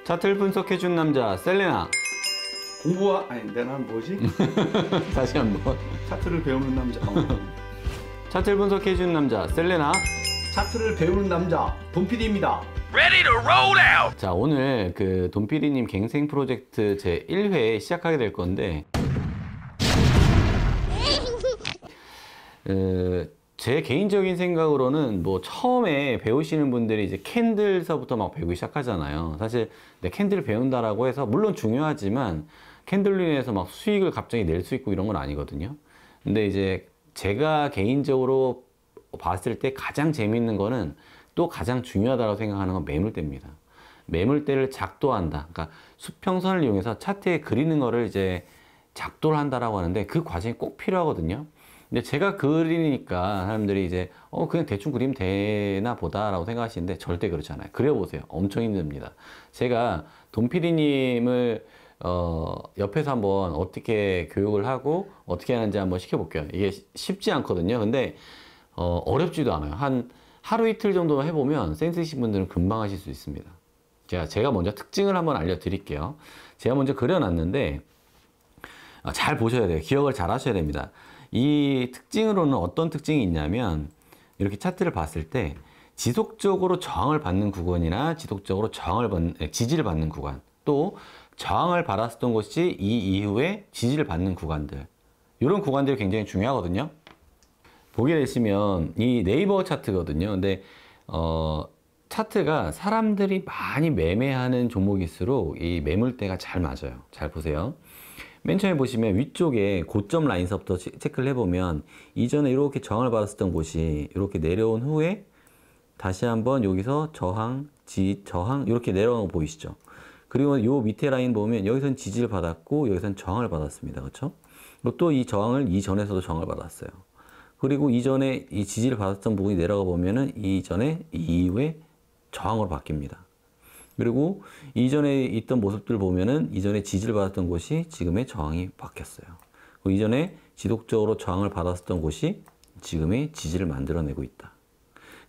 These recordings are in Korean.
차트를 분석해준 남자 셀레나. 아니 내는 뭐지? 다시 한번. 차트를 배우는 남자. 차트를 분석해준 남자 셀레나. 차트를 배우는 남자 돈PD입니다. Ready to roll out. 자, 오늘 그 돈PD님 갱생 프로젝트 제 1회 시작하게 될 건데, 제 개인적인 생각으로는 뭐 처음에 배우시는 분들이 이제 캔들서부터 막 배우기 시작하잖아요. 사실 내 캔들을 배운다라고 해서 물론 중요하지만 캔들로 인해서 막 수익을 갑자기 낼 수 있고 이런 건 아니거든요. 근데 이제 제가 개인적으로 봤을 때 가장 재밌는 거는 또 가장 중요하다고 생각하는 건 매물대입니다. 매물대를 작도한다. 그러니까 수평선을 이용해서 차트에 그리는 거를 이제 작도를 한다라고 하는데 그 과정이 꼭 필요하거든요. 근데 제가 그리니까 사람들이 이제 그냥 대충 그리면 되나 보다라고 생각하시는데 절대 그렇지 않아요. 그려보세요. 엄청 힘듭니다. 제가 돈PD님을 옆에서 한번 어떻게 교육을 하고 어떻게 하는지 한번 시켜볼게요. 이게 쉽지 않거든요. 근데 어렵지도 않아요. 한 하루 이틀 정도만 해보면 센스 있으신 분들은 금방 하실 수 있습니다. 제가 먼저 특징을 한번 알려드릴게요. 제가 먼저 그려놨는데 잘 보셔야 돼요. 기억을 잘 하셔야 됩니다. 이 특징으로는 어떤 특징이 있냐면 이렇게 차트를 봤을 때 지속적으로 저항을 받는 구간이나 지속적으로 지지를 받는 구간, 또 저항을 받았었던 것이 이 이후에 지지를 받는 구간들, 이런 구간들이 굉장히 중요하거든요. 보게 되시면 이 네이버 차트거든요. 근데 차트가 사람들이 많이 매매하는 종목일수록 이 매물대가 잘 맞아요. 잘 보세요. 맨 처음에 보시면 위쪽에 고점 라인서부터 체크를 해보면 이전에 이렇게 저항을 받았었던 곳이 이렇게 내려온 후에 다시 한번 여기서 저항, 저항 이렇게 내려오는 거 보이시죠? 그리고 요 밑에 라인 보면 여기선 지지를 받았고 여기선 저항을 받았습니다. 그렇죠? 그리고 또 이 저항을 이전에서도 저항을 받았어요. 그리고 이전에 이 지지를 받았던 부분이 내려가 보면은 이전에 이후에 저항으로 바뀝니다. 그리고 이전에 있던 모습들 보면은 이전에 지지를 받았던 곳이 지금의 저항이 바뀌었어요. 그리고 이전에 지속적으로 저항을 받았었던 곳이 지금의 지지를 만들어내고 있다.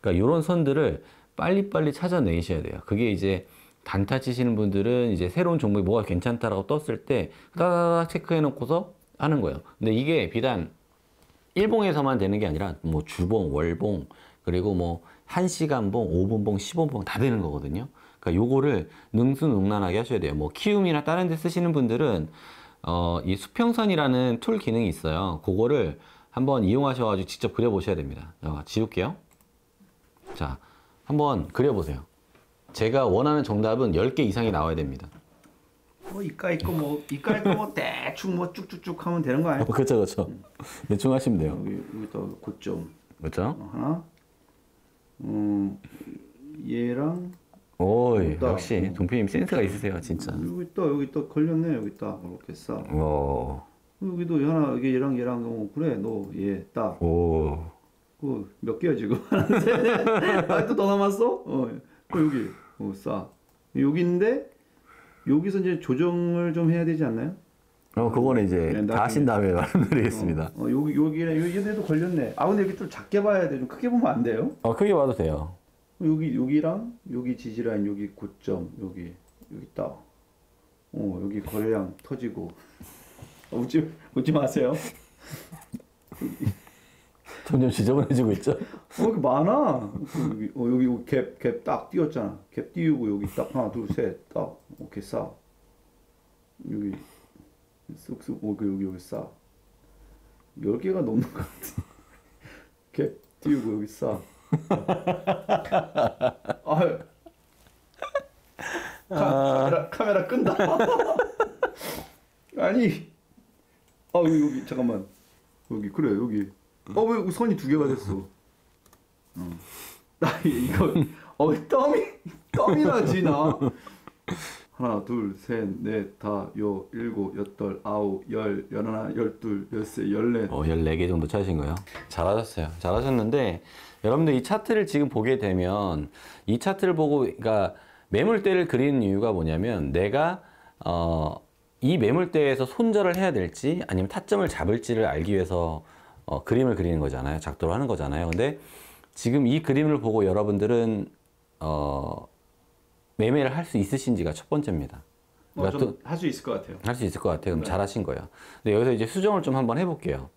그러니까 이런 선들을 빨리빨리 찾아내셔야 돼요. 그게 이제 단타 치시는 분들은 이제 새로운 종목이 뭐가 괜찮다라고 떴을 때 따다닥 체크해 놓고서 하는 거예요. 근데 이게 비단 일봉에서만 되는 게 아니라 뭐 주봉, 월봉, 그리고 뭐 1시간봉, 5분봉, 10분봉 다 되는 거거든요. 그러니까 요거를 능수능란하게 하셔야 돼요. 뭐 키움이나 다른 데 쓰시는 분들은 이 수평선이라는 툴 기능이 있어요. 그거를 한번 이용하셔가지고 직접 그려보셔야 됩니다. 지울게요. 자, 한번 그려보세요. 제가 원하는 정답은 10개 이상이 나와야 됩니다. 이까 있고 뭐 대충 뭐 쭉쭉쭉 하면 되는 거 아니야? 그렇죠, 그렇죠. 대충 하시면 돼요. 여기 또 고점. 그렇죠? 하나. 얘랑. 오이, 역시 돈PD님 센스가 있으세요, 진짜. 여기 또 걸렸네. 여기 딱 이렇게 싹. 오. 여기도 하나, 여기 얘랑 그래. 너 얘 딱. 오. 몇 개야 지금? 또 더 남았어? 여기 싹. 여기인데 여기서 이제 조정을 좀 해야 되지 않나요? 그거는 이제 네, 다 하신 다음에 말씀드리겠습니다. 여기에도 걸렸네. 근데 여기 좀 작게 봐야 돼. 좀 크게 보면 안 돼요? 크게 봐도 돼요. 여기랑 여기 지지라인, 여기 고점, 여기 딱. 여기 거래량 터지고. 웃지 마세요. 점점 지저분해지고 있죠? 여기 많아. 여기 갭 딱 띄웠잖아. 갭 띄우고 여기 딱 하나, 둘, 셋, 딱. 오케이, 싹. 여기 쑥쑥 여기 싹. 10개가 넘는 것 같아. 갭 띄우고 여기 싹. 카메라 끈다. 아니. 여기 잠깐만. 여기 그래 여기. 왜 선이 2개가 됐어? 나 이거 땀이 나지 나. 하나, 둘, 셋, 넷, 다, 요, 일곱, 여덟, 아홉, 열, 열하나, 열둘, 열세, 열넷. 14개 정도 찾으신 거예요? 잘하셨어요. 잘하셨는데, 여러분들 이 차트를 지금 보게 되면, 이 차트를 보고, 그러니까 매물대를 그리는 이유가 뭐냐면, 내가, 이 매물대에서 손절을 해야 될지, 아니면 타점을 잡을지를 알기 위해서, 그림을 그리는 거잖아요. 작도를 하는 거잖아요. 근데 지금 이 그림을 보고 여러분들은, 매매를 할 수 있으신지가 첫 번째입니다. 그러니까 좀 할 수 있을 것 같아요. 할 수 있을 것 같아요. 그럼 잘하신 거예요. 근데 여기서 이제 수정을 좀 한번 해볼게요.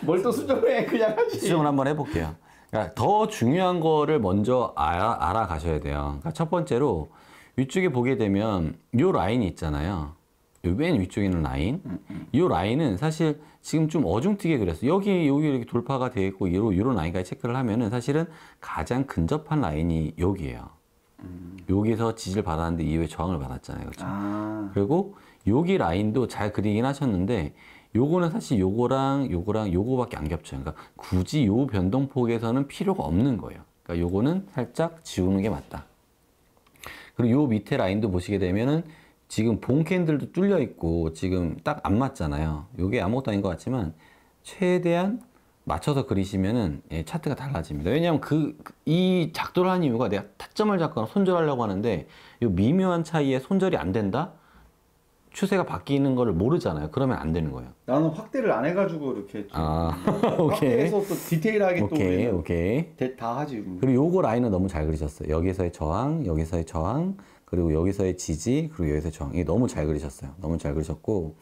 뭘 또 수정해 그냥 하지. 수정을 한번 해볼게요. 그러니까 더 중요한 거를 먼저 알아가셔야 돼요. 그러니까 첫 번째로 위쪽에 보게 되면 요 라인이 있잖아요. 요 맨 위쪽에 있는 라인. 요 라인은 사실 지금 좀 어중뜨게 그렸어요. 여기 이렇게 돌파가 되어 있고 요런 라인까지 체크를 하면은 사실은 가장 근접한 라인이 여기예요. 여기서 지지를 받았는데 이후에 저항을 받았잖아요. 그렇죠? 아. 그리고 여기 라인도 잘 그리긴 하셨는데 요거는 사실 요거랑 요거밖에 안 겹쳐요. 그러니까 굳이 요 변동폭에서는 필요가 없는 거예요. 그러니까 요거는 살짝 지우는 게 맞다. 그리고 요 밑에 라인도 보시게 되면은 지금 본 캔들도 뚫려 있고 지금 딱 안 맞잖아요. 요게 아무것도 아닌 것 같지만 최대한 맞춰서 그리시면은 차트가 달라집니다. 왜냐하면 이 작도를 한 이유가 내가 타점을 잡거나 손절하려고 하는데 요 미묘한 차이에 손절이 안 된다? 추세가 바뀌는 거를 모르잖아요. 그러면 안 되는 거예요. 나는 확대를 안 해가지고 이렇게 좀 오케이. 확대해서 또 디테일하게 오케이. 다 하지. 그리고 요거 라인은 너무 잘 그리셨어요. 여기서의 저항, 여기서의 저항, 그리고 여기서의 지지, 그리고 여기서의 저항. 이게 너무 잘 그리셨어요. 너무 잘 그리셨고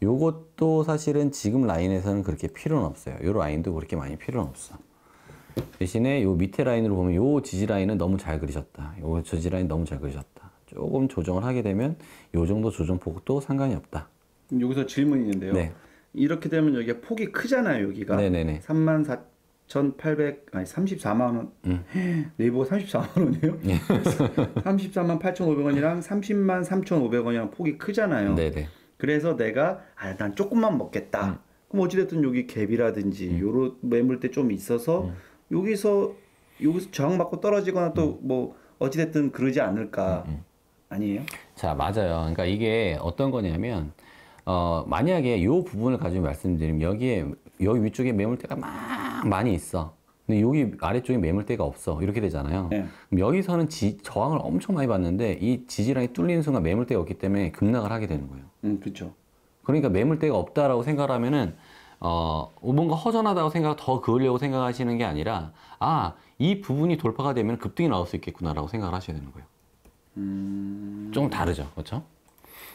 요것도 사실은 지금 라인에서는 그렇게 필요는 없어요. 요 라인도 그렇게 많이 필요는 없어. 대신에 요 밑에 라인으로 보면 요 지지 라인은 너무 잘 그리셨다. 요 지지 라인 너무 잘 그리셨다. 조금 조정을 하게 되면 요 정도 조정폭도 상관이 없다. 여기서 질문이 있는데요. 네. 이렇게 되면 여기가 폭이 크잖아요. 여기가 네네네. 34,800 아니 34만 원. 네이버가 34만 원이에요? 34만 8,500원이랑 30만 3,500원이랑 폭이 크잖아요. 네네. 그래서 내가 난 조금만 먹겠다. 그럼 어찌됐든 여기 갭이라든지 요런 매물대 좀 있어서 여기서 저항받고 떨어지거나 또 뭐 어찌됐든 그러지 않을까. 아니에요? 자, 맞아요. 그러니까 이게 어떤 거냐면 만약에 요 부분을 가지고 말씀드리면 여기 위쪽에 매물대가 막 많이 있어. 근데 여기 아래쪽에 매물대가 없어. 이렇게 되잖아요. 네. 그럼 여기서는 저항을 엄청 많이 받는데 이 지지라인이 뚫리는 순간 매물대가 없기 때문에 급락을 하게 되는 거예요. 그렇죠. 그러니까 매물대가 없다라고 생각을 하면은 뭔가 허전하다고 더 그으려고 생각하시는 게 아니라 이 부분이 돌파가 되면 급등이 나올 수 있겠구나라고 생각을 하셔야 되는 거예요. 좀 다르죠, 그렇죠?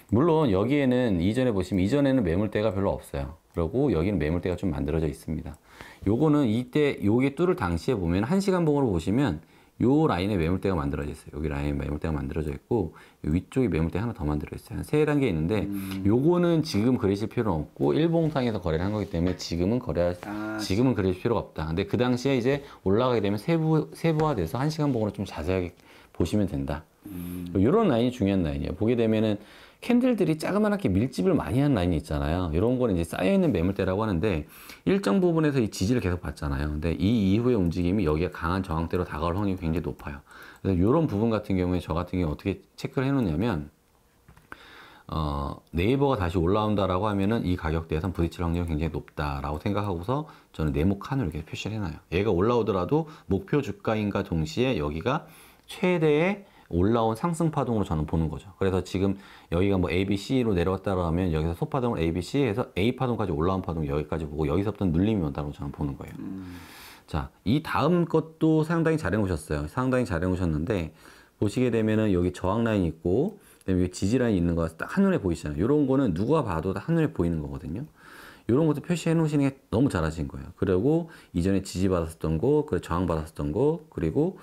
물론 여기에는 이전에는 매물대가 별로 없어요. 그리고 여기는 매물대가 좀 만들어져 있습니다. 요거는 요게 뚫을 당시에 보면 1시간 봉으로 보시면 요 라인에 매물대가 만들어져 있어요. 여기 라인에 매물대가 만들어져 있고 위쪽에 매물대 하나 더 만들어 있어요. 한 3단계 있는데 요거는 지금 그리실 필요는 없고 일봉상에서 거래를 한 거기 때문에 지금은 그리실 필요가 없다. 근데 그 당시에 이제 올라가게 되면 세부화돼서 1시간 봉으로 좀 자세하게 보시면 된다. 이런 라인이 중요한 라인이에요. 보게 되면은 캔들들이 자그맣게 밀집을 많이 한 라인이 있잖아요. 이런 거는 이제 쌓여있는 매물대라고 하는데 일정 부분에서 이 지지를 계속 받잖아요. 근데 이 이후의 움직임이 여기가 강한 저항대로 다가올 확률이 굉장히 높아요. 그래서 이런 부분 같은 경우에 저 같은 경우에 어떻게 체크를 해놓냐면 네이버가 다시 올라온다라고 하면은 이 가격대에선 부딪힐 확률이 굉장히 높다라고 생각하고서 저는 네모 칸을 이렇게 표시를 해놔요. 얘가 올라오더라도 목표 주가인과 동시에 여기가 최대의 올라온 상승 파동으로 저는 보는 거죠. 그래서 지금 여기가 뭐 A, B, C로 내려왔다고 하면 여기서 소파동을 A, B, C에서 A 파동까지 올라온 파동 여기까지 보고 여기서부터 눌림이 온다고 저는 보는 거예요. 자, 이 다음 것도 상당히 잘 해놓으셨어요. 상당히 잘 해놓으셨는데 보시게 되면은 여기 저항 라인 있고 그다음에 여기 지지 라인 있는 거 딱 한눈에 보이시잖아요. 이런 거는 누가 봐도 다 한눈에 보이는 거거든요. 이런 것도 표시해 놓으시는 게 너무 잘하신 거예요. 그리고 이전에 지지 받았었던 거, 그리고 저항 받았었던 거, 그리고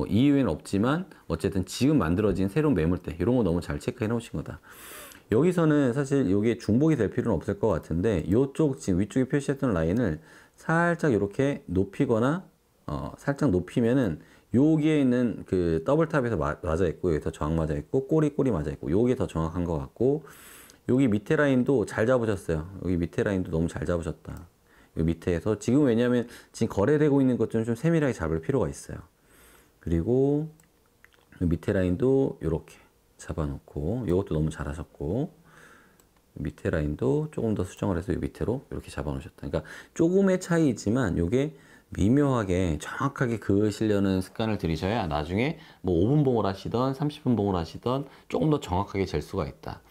이후에는 없지만 어쨌든 지금 만들어진 새로운 매물대 이런 거 너무 잘 체크해 놓으신 거다. 여기서는 사실 이게 중복이 될 필요는 없을 것 같은데 이쪽 지금 위쪽에 표시했던 라인을 살짝 이렇게 높이거나 살짝 높이면은 여기에 있는 그 더블탑에서 맞아 있고 여기서 저항 맞아 있고 꼬리 맞아 있고 요게 더 정확한 것 같고 여기 밑에 라인도 잘 잡으셨어요. 여기 밑에 라인도 너무 잘 잡으셨다. 여기 밑에에서 지금 왜냐하면 지금 거래되고 있는 것들은 좀 세밀하게 잡을 필요가 있어요. 그리고 밑에 라인도 이렇게 잡아놓고 이것도 너무 잘하셨고 밑에 라인도 조금 더 수정을 해서 이 밑으로 이렇게 잡아놓으셨다. 그러니까 조금의 차이이지만 이게 미묘하게 정확하게 그으시려는 습관을 들이셔야 나중에 뭐 5분 봉을 하시던 30분 봉을 하시던 조금 더 정확하게 잴 수가 있다.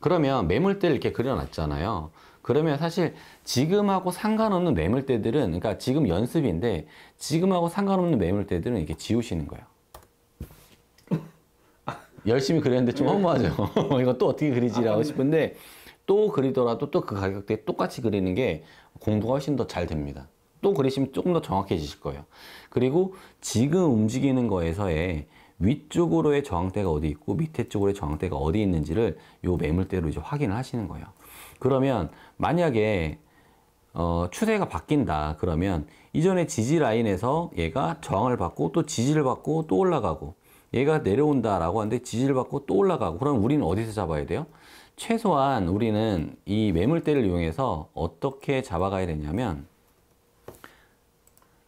그러면 매물대를 이렇게 그려놨잖아요. 그러면 사실 지금하고 상관없는 매물대들은 그러니까 지금 연습인데 지금하고 상관없는 매물대들은 이렇게 지우시는 거예요. 열심히 그렸는데 좀 허무하죠. 이거 또 어떻게 그리지라고 싶은데 또 그리더라도 또 그 가격대에 똑같이 그리는 게 공부가 훨씬 더 잘 됩니다. 또 그리시면 조금 더 정확해지실 거예요. 그리고 지금 움직이는 거에서의 위쪽으로의 저항대가 어디 있고 밑에 쪽으로의 저항대가 어디 있는지를 요 매물대로 이제 확인을 하시는 거예요. 그러면 만약에 추세가 바뀐다 그러면 이전에 지지 라인에서 얘가 저항을 받고 또 지지를 받고 또 올라가고 얘가 내려온다 라고 하는데 지지를 받고 또 올라가고 그럼 우리는 어디서 잡아야 돼요? 최소한 우리는 이 매물대를 이용해서 어떻게 잡아가야 되냐면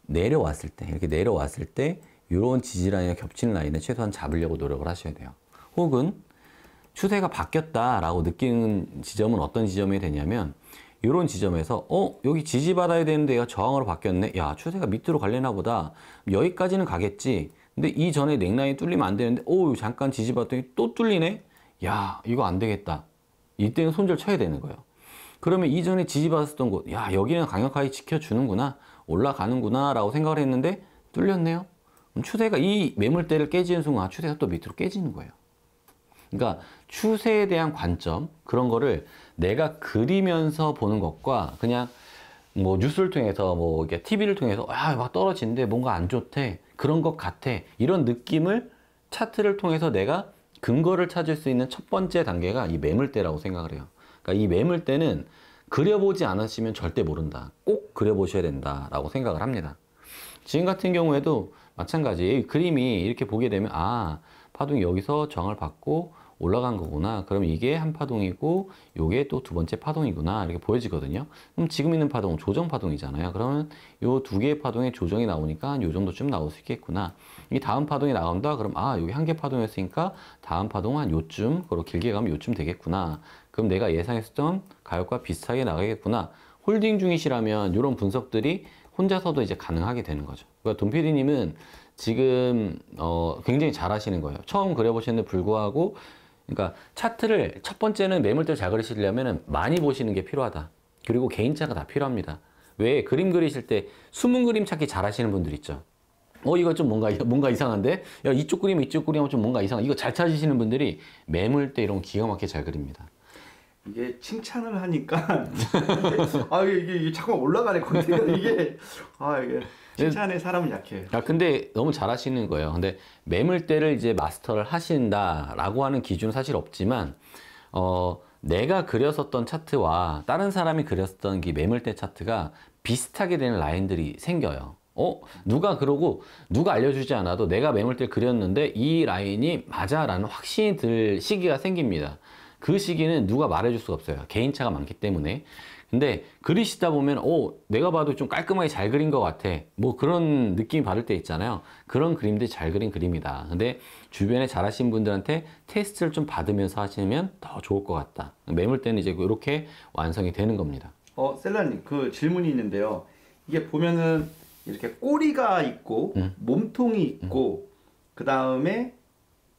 내려왔을 때 이렇게 내려왔을 때 이런 지지 라인과 겹치는 라인을 최소한 잡으려고 노력을 하셔야 돼요. 혹은 추세가 바뀌었다라고 느끼는 지점은 어떤 지점이 되냐면 이런 지점에서 여기 지지받아야 되는데 얘가 저항으로 바뀌었네. 야 추세가 밑으로 갈려나 보다. 여기까지는 가겠지. 근데 이전에 넥라인이 뚫리면 안 되는데 잠깐 지지받더니 또 뚫리네. 야 이거 안 되겠다. 이때는 손절 쳐야 되는 거예요. 그러면 이전에 지지받았던 곳, 야 여기는 강력하게 지켜주는구나, 올라가는구나 라고 생각을 했는데 뚫렸네요. 그럼 추세가 이 매물대를 깨지는 순간 추세가 또 밑으로 깨지는 거예요. 그러니까 추세에 대한 관점, 그런 거를 내가 그리면서 보는 것과 그냥 뭐 뉴스를 통해서 뭐 이게 TV를 통해서 막 떨어지는데 뭔가 안 좋대, 그런 것 같아, 이런 느낌을 차트를 통해서 내가 근거를 찾을 수 있는 첫 번째 단계가 이 매물대라고 생각을 해요. 그러니까 이 매물대는 그려보지 않으시면 절대 모른다. 꼭 그려보셔야 된다라고 생각을 합니다. 지금 같은 경우에도 마찬가지 그림이 이렇게 보게 되면 파동이 여기서 저항을 받고 올라간 거구나. 그럼 이게 한 파동이고 요게 또 두 번째 파동이구나 이렇게 보여지거든요. 그럼 지금 있는 파동은 조정 파동이잖아요. 그러면 요 두 개의 파동의 조정이 나오니까 요 정도쯤 나올 수 있겠구나. 이 다음 파동이 나온다. 그럼 요게 한 개 파동이었으니까 다음 파동은 한 요쯤, 그리고 길게 가면 요쯤 되겠구나. 그럼 내가 예상했던 가격과 비슷하게 나가겠구나. 홀딩 중이시라면 이런 분석들이 혼자서도 이제 가능하게 되는 거죠. 그러니까 돈 PD님은 지금 굉장히 잘 하시는 거예요. 처음 그려보시는데 불구하고, 그러니까 차트를 첫 번째는 매물대를 잘 그리시려면 많이 보시는 게 필요하다. 그리고 개인차가 다 필요합니다. 왜 그림 그리실 때 숨은 그림 찾기 잘 하시는 분들 있죠. 이거 좀 뭔가 이상한데? 야, 이쪽 그리면 좀 뭔가 이상해. 이거 잘 찾으시는 분들이 매물대 이런 거 기가 막히게 잘 그립니다. 이게 칭찬을 하니까 이게 잠깐 올라가네 컨텐츠가 이게 칭찬에 사람은 약해. 근데 너무 잘하시는 거예요. 근데 매물대를 이제 마스터를 하신다라고 하는 기준은 사실 없지만 내가 그렸었던 차트와 다른 사람이 그렸었던 이 매물대 차트가 비슷하게 되는 라인들이 생겨요. 누가 알려주지 않아도 내가 매물대를 그렸는데 이 라인이 맞아라는 확신이 들 시기가 생깁니다. 그 시기는 누가 말해줄 수가 없어요. 개인차가 많기 때문에. 근데 그리시다 보면 내가 봐도 좀 깔끔하게 잘 그린 것 같아. 뭐 그런 느낌이 받을 때 있잖아요. 그런 그림들이 잘 그린 그림이다. 근데 주변에 잘하신 분들한테 테스트를 좀 받으면서 하시면 더 좋을 것 같다. 매물대는 이제 이렇게 완성이 되는 겁니다. 셀라님, 그 질문이 있는데요. 이게 보면은 이렇게 꼬리가 있고 몸통이 있고 그 다음에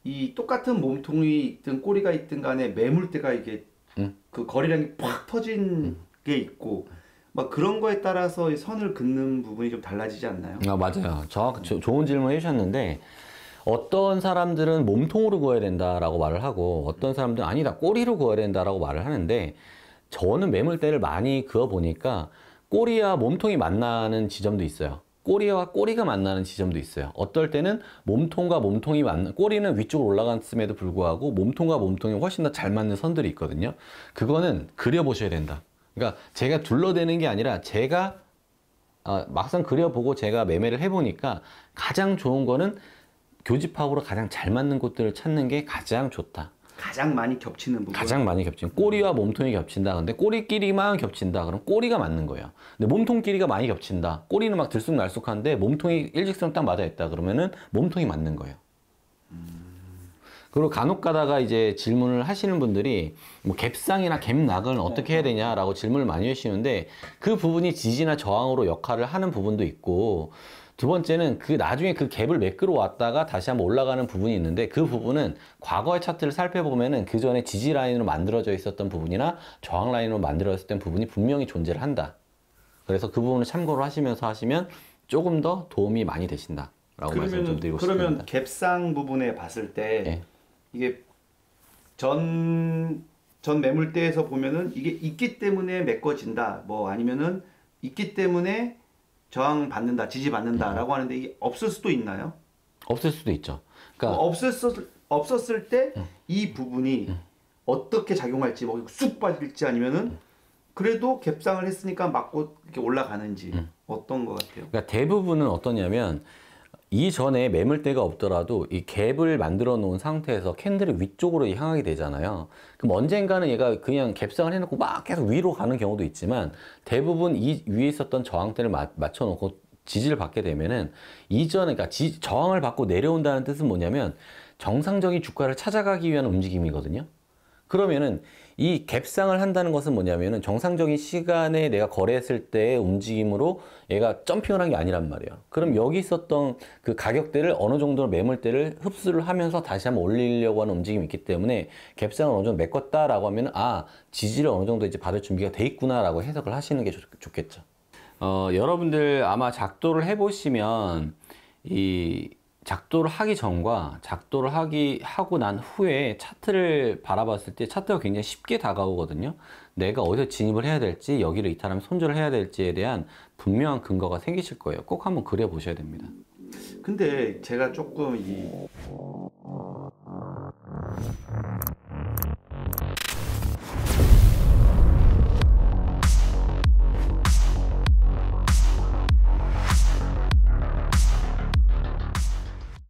이 똑같은 몸통이 있든 꼬리가 있든 간에 매물대가 이게 그 거리량이 팍 터진 게 있고 막 그런 거에 따라서 이 선을 긋는 부분이 좀 달라지지 않나요? 맞아요. 좋은 질문 해주셨는데 어떤 사람들은 몸통으로 그어야 된다라고 말을 하고 어떤 사람들은 아니다 꼬리로 그어야 된다라고 말을 하는데 저는 매물대를 많이 그어 보니까 꼬리와 몸통이 만나는 지점도 있어요. 꼬리와 꼬리가 만나는 지점도 있어요. 어떨 때는 몸통과 몸통이 꼬리는 위쪽으로 올라갔음에도 불구하고 몸통과 몸통이 훨씬 더 잘 맞는 선들이 있거든요. 그거는 그려보셔야 된다. 그러니까 제가 둘러대는 게 아니라 제가 막상 그려보고 제가 매매를 해보니까 가장 좋은 거는 교집합으로 가장 잘 맞는 곳들을 찾는 게 가장 좋다. 가장 많이 겹치는 부분. 가장 많이 겹치는 꼬리와 몸통이 겹친다. 근데 꼬리끼리만 겹친다. 그럼 꼬리가 맞는 거예요. 근데 몸통끼리가 많이 겹친다. 꼬리는 막 들쑥날쑥한데 몸통이 일직선 딱 맞아 있다. 그러면은 몸통이 맞는 거예요. 그리고 간혹 가다가 이제 질문을 하시는 분들이 뭐 갭상이나 갭락은 어떻게 해야 되냐라고 질문을 많이 해주시는데 그 부분이 지지나 저항으로 역할을 하는 부분도 있고 두 번째는 나중에 그 갭을 매끄러 왔다가 다시 한번 올라가는 부분이 있는데 그 부분은 과거의 차트를 살펴보면은 그 전에 지지 라인으로 만들어져 있었던 부분이나 저항 라인으로 만들어졌던 부분이 분명히 존재를 한다. 그래서 그 부분을 참고를 하시면서 하시면 조금 더 도움이 많이 되신다. 라고 말씀 좀 드리고 싶습니다. 그러면 갭상 부분에 봤을 때 이게 전 매물대에서 보면은 이게 있기 때문에 메꿔진다. 뭐 아니면은 있기 때문에 저항 받는다, 지지 받는다라고 하는데 이게 없을 수도 있나요? 없을 수도 있죠. 그러니까 없었을 때 이 부분이 어떻게 작용할지 뭐 쑥 빠질지 아니면은 그래도 갭상을 했으니까 맞고 이렇게 올라가는지 어떤 것 같아요? 그러니까 대부분은 어떠냐면 이전에 매물대가 없더라도 이 갭을 만들어 놓은 상태에서 캔들이 위쪽으로 향하게 되잖아요. 그럼 언젠가는 얘가 그냥 갭상을 해놓고 막 계속 위로 가는 경우도 있지만 대부분 이 위에 있었던 저항대를 맞춰 놓고 지지를 받게 되면은 이전에 그러니까 저항을 받고 내려온다는 뜻은 뭐냐면 정상적인 주가를 찾아가기 위한 움직임이거든요. 그러면은 이 갭상을 한다는 것은 뭐냐면은 정상적인 시간에 내가 거래했을 때의 움직임으로 얘가 점핑을 한 게 아니란 말이에요. 그럼 여기 있었던 그 가격대를 어느 정도 매물대를 흡수를 하면서 다시 한번 올리려고 하는 움직임이 있기 때문에 갭상을 어느 정도 메꿨다라고 하면은 아, 지지를 어느 정도 이제 받을 준비가 돼 있구나라고 해석을 하시는 게 좋겠죠. 여러분들 아마 작도를 해보시면 이 작도를 하기 전과 작도를 하고 난 후에 차트를 바라봤을 때 차트가 굉장히 쉽게 다가오거든요. 내가 어디서 진입을 해야 될지, 여기를 이탈하면 손절을 해야 될지에 대한 분명한 근거가 생기실 거예요. 꼭 한번 그려보셔야 됩니다. 근데 제가 조금 이